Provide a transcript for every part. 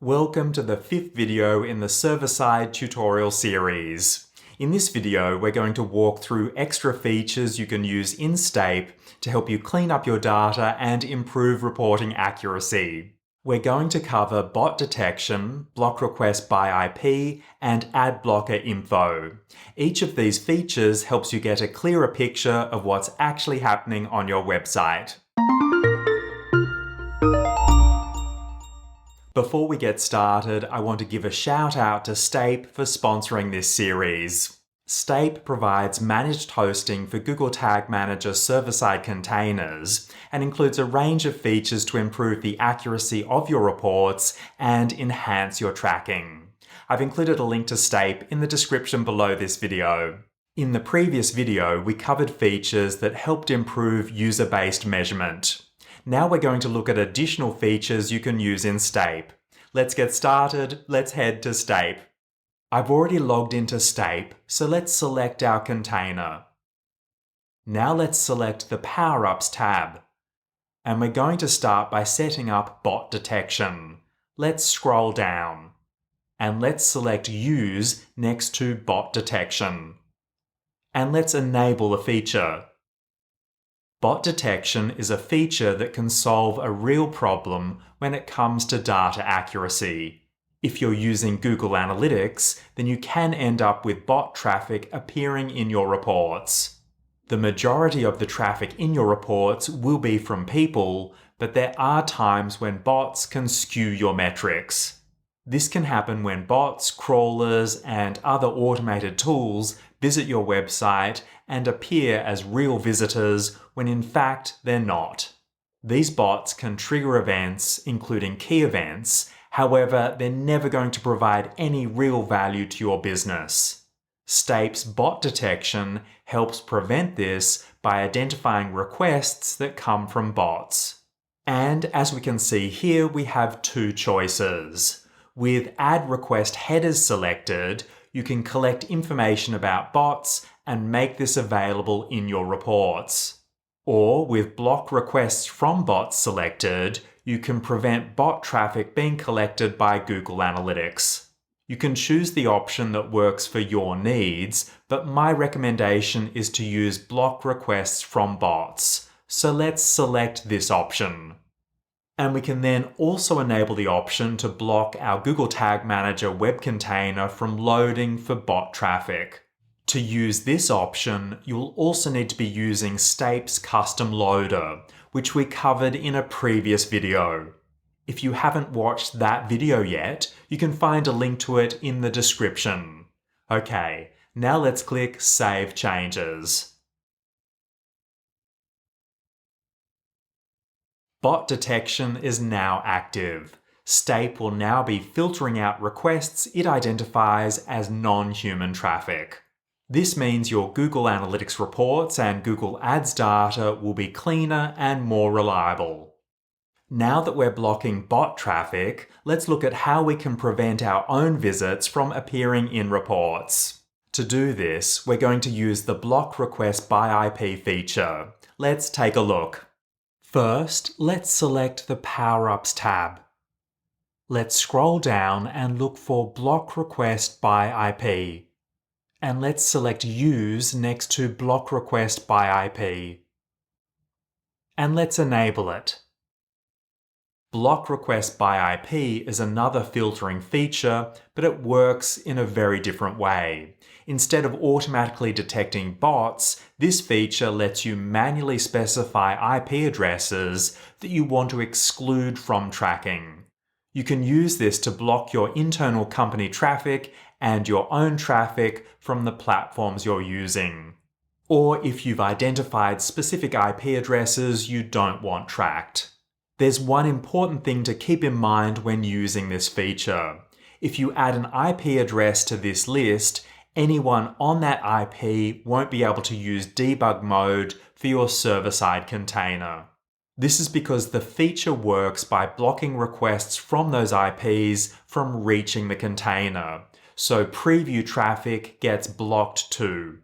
Welcome to the 5th video in the server-side tutorial series. In this video, we're going to walk through extra features you can use in Stape to help you clean up your data and improve reporting accuracy. We're going to cover bot detection, block request by IP, and ad blocker info. Each of these features helps you get a clearer picture of what's actually happening on your website. Before we get started, I want to give a shout out to Stape for sponsoring this series. Stape provides managed hosting for Google Tag Manager server-side containers and includes a range of features to improve the accuracy of your reports and enhance your tracking. I've included a link to Stape in the description below this video. In the previous video, we covered features that helped improve user-based measurement. Now we're going to look at additional features you can use in Stape. Let's get started. Let's head to Stape. I've already logged into Stape, so let's select our container. Now let's select the Power-Ups tab. And we're going to start by setting up bot detection. Let's scroll down. And let's select Use next to bot detection. And let's enable the feature. Bot detection is a feature that can solve a real problem when it comes to data accuracy. If you're using Google Analytics, then you can end up with bot traffic appearing in your reports. The majority of the traffic in your reports will be from people, but there are times when bots can skew your metrics. This can happen when bots, crawlers, and other automated tools visit your website and appear as real visitors when in fact they're not. These bots can trigger events, including key events. However, they're never going to provide any real value to your business. Stape's bot detection helps prevent this by identifying requests that come from bots. And as we can see here, we have two choices. With ad request headers selected, you can collect information about bots and make this available in your reports. Or with block requests from bots selected, you can prevent bot traffic being collected by Google Analytics. You can choose the option that works for your needs, but my recommendation is to use block requests from bots. So let's select this option. And we can then also enable the option to block our Google Tag Manager web container from loading for bot traffic. To use this option, you'll also need to be using Stape's custom loader, which we covered in a previous video. If you haven't watched that video yet, you can find a link to it in the description. Okay, now let's click Save Changes. Bot detection is now active. Stape will now be filtering out requests it identifies as non-human traffic. This means your Google Analytics reports and Google Ads data will be cleaner and more reliable. Now that we're blocking bot traffic, let's look at how we can prevent our own visits from appearing in reports. To do this, we're going to use the block request by IP feature. Let's take a look. First, let's select the Power-Ups tab. Let's scroll down and look for block request by IP. And let's select Use next to block request by IP. And let's enable it. Block request by IP is another filtering feature, but it works in a very different way. Instead of automatically detecting bots, this feature lets you manually specify IP addresses that you want to exclude from tracking. You can use this to block your internal company traffic and your own traffic from the platforms you're using. Or if you've identified specific IP addresses you don't want tracked. There's one important thing to keep in mind when using this feature. If you add an IP address to this list, anyone on that IP won't be able to use debug mode for your server-side container. This is because the feature works by blocking requests from those IPs from reaching the container, so preview traffic gets blocked too.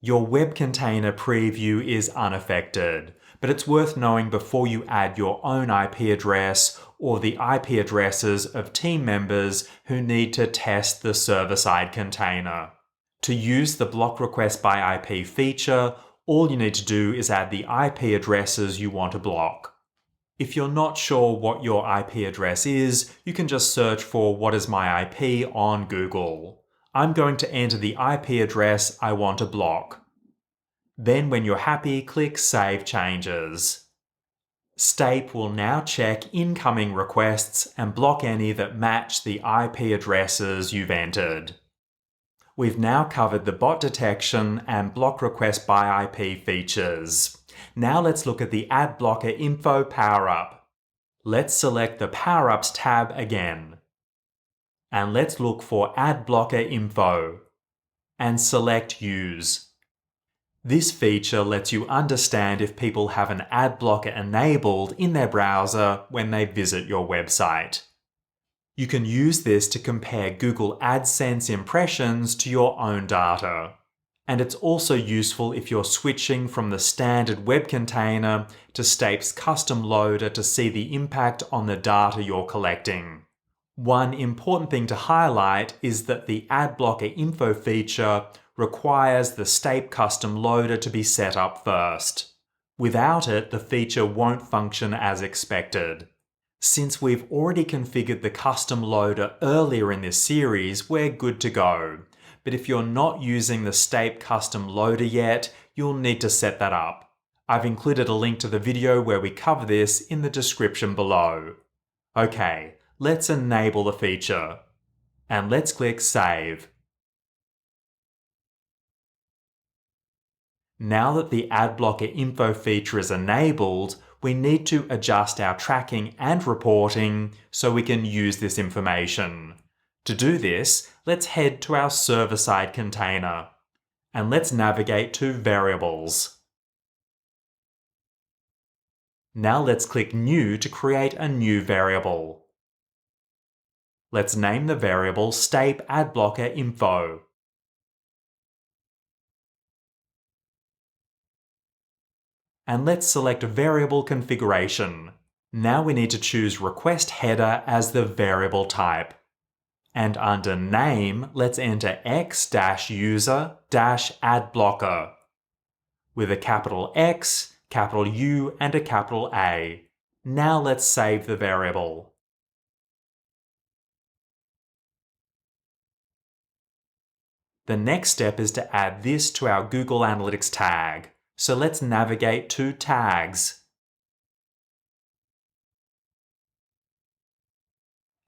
Your web container preview is unaffected, but it's worth knowing before you add your own IP address or the IP addresses of team members who need to test the server-side container. To use the block request by IP feature, all you need to do is add the IP addresses you want to block. If you're not sure what your IP address is, you can just search for "what is my IP" on Google. I'm going to enter the IP address I want to block. Then when you're happy, click Save Changes. Stape will now check incoming requests and block any that match the IP addresses you've entered. We've now covered the bot detection and block request by IP features. Now let's look at the Ad Blocker Info power-up. Let's select the Power-ups tab again. And let's look for Ad Blocker Info. And select Use. This feature lets you understand if people have an ad blocker enabled in their browser when they visit your website. You can use this to compare Google AdSense impressions to your own data. And it's also useful if you're switching from the standard web container to Stape's custom loader to see the impact on the data you're collecting. One important thing to highlight is that the Ad Blocker Info feature requires the Stape custom loader to be set up first. Without it, the feature won't function as expected. Since we've already configured the custom loader earlier in this series, we're good to go. But if you're not using the Stape custom loader yet, you'll need to set that up. I've included a link to the video where we cover this in the description below. Okay, let's enable the feature. And let's click Save. Now that the Ad Blocker Info feature is enabled, we need to adjust our tracking and reporting so we can use this information. To do this, let's head to our server-side container. And let's navigate to Variables. Now let's click New to create a new variable. Let's name the variable Stape Ad Blocker Info. And let's select Variable Configuration. Now we need to choose Request Header as the variable type. And under Name, let's enter x-user-adblocker with a capital X, capital U, and a capital A. Now let's save the variable. The next step is to add this to our Google Analytics tag. So let's navigate to Tags.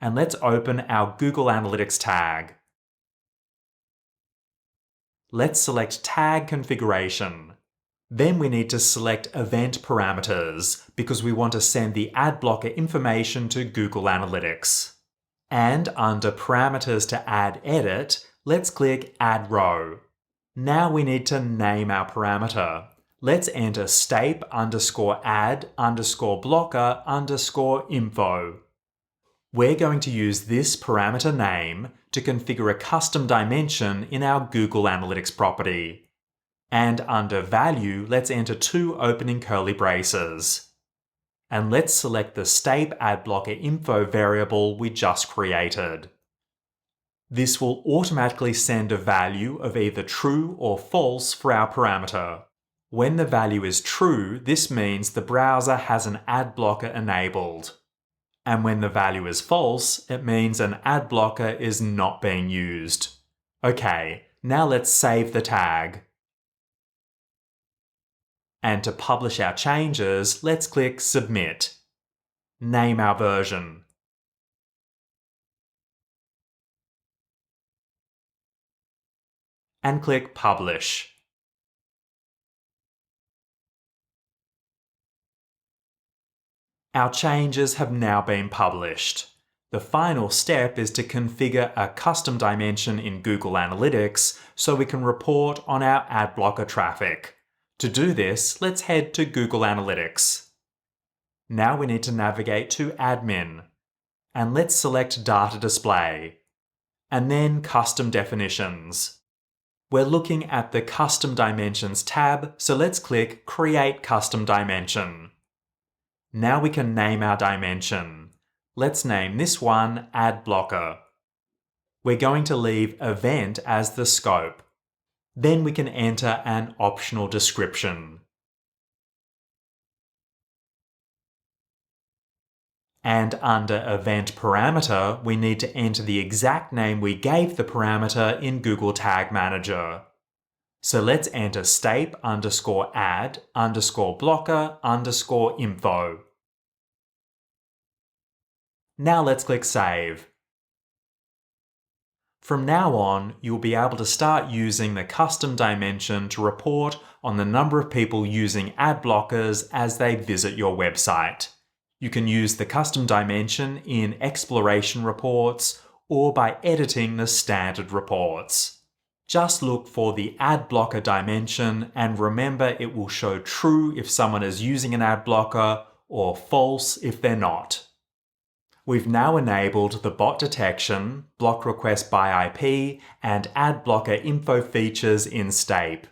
And let's open our Google Analytics tag. Let's select Tag Configuration. Then we need to select Event Parameters because we want to send the ad blocker information to Google Analytics. And under Parameters to add edit, let's click Add Row. Now we need to name our parameter. Let's enter stape_ad_blocker_info. We're going to use this parameter name to configure a custom dimension in our Google Analytics property. And under value, let's enter 2 opening curly braces. And let's select the Stape Ad Blocker Info variable we just created. This will automatically send a value of either true or false for our parameter. When the value is true, this means the browser has an ad blocker enabled. And when the value is false, it means an ad blocker is not being used. Okay, now let's save the tag. And to publish our changes, let's click Submit. Name our version. And click Publish. Our changes have now been published. The final step is to configure a custom dimension in Google Analytics so we can report on our ad blocker traffic. To do this, let's head to Google Analytics. Now we need to navigate to Admin. And let's select Data Display. And then Custom Definitions. We're looking at the Custom Dimensions tab, so let's click Create Custom Dimension. Now we can name our dimension. Let's name this one Ad Blocker. We're going to leave Event as the scope. Then we can enter an optional description. And under Event Parameter, we need to enter the exact name we gave the parameter in Google Tag Manager. So let's enter stape_ad_blocker_info. Now let's click Save. From now on, you'll be able to start using the custom dimension to report on the number of people using ad blockers as they visit your website. You can use the custom dimension in exploration reports or by editing the standard reports. Just look for the ad blocker dimension and remember it will show true if someone is using an ad blocker or false if they're not. We've now enabled the bot detection, block request by IP, and ad blocker info features in Stape.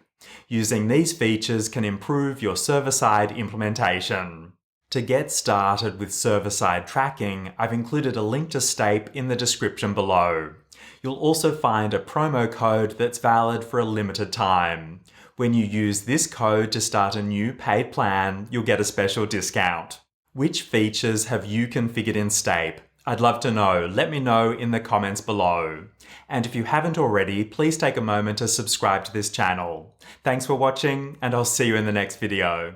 Using these features can improve your server-side implementation. To get started with server-side tracking, I've included a link to Stape in the description below. You'll also find a promo code that's valid for a limited time. When you use this code to start a new paid plan, you'll get a special discount. Which features have you configured in Stape? I'd love to know. Let me know in the comments below. And if you haven't already, please take a moment to subscribe to this channel. Thanks for watching, and I'll see you in the next video.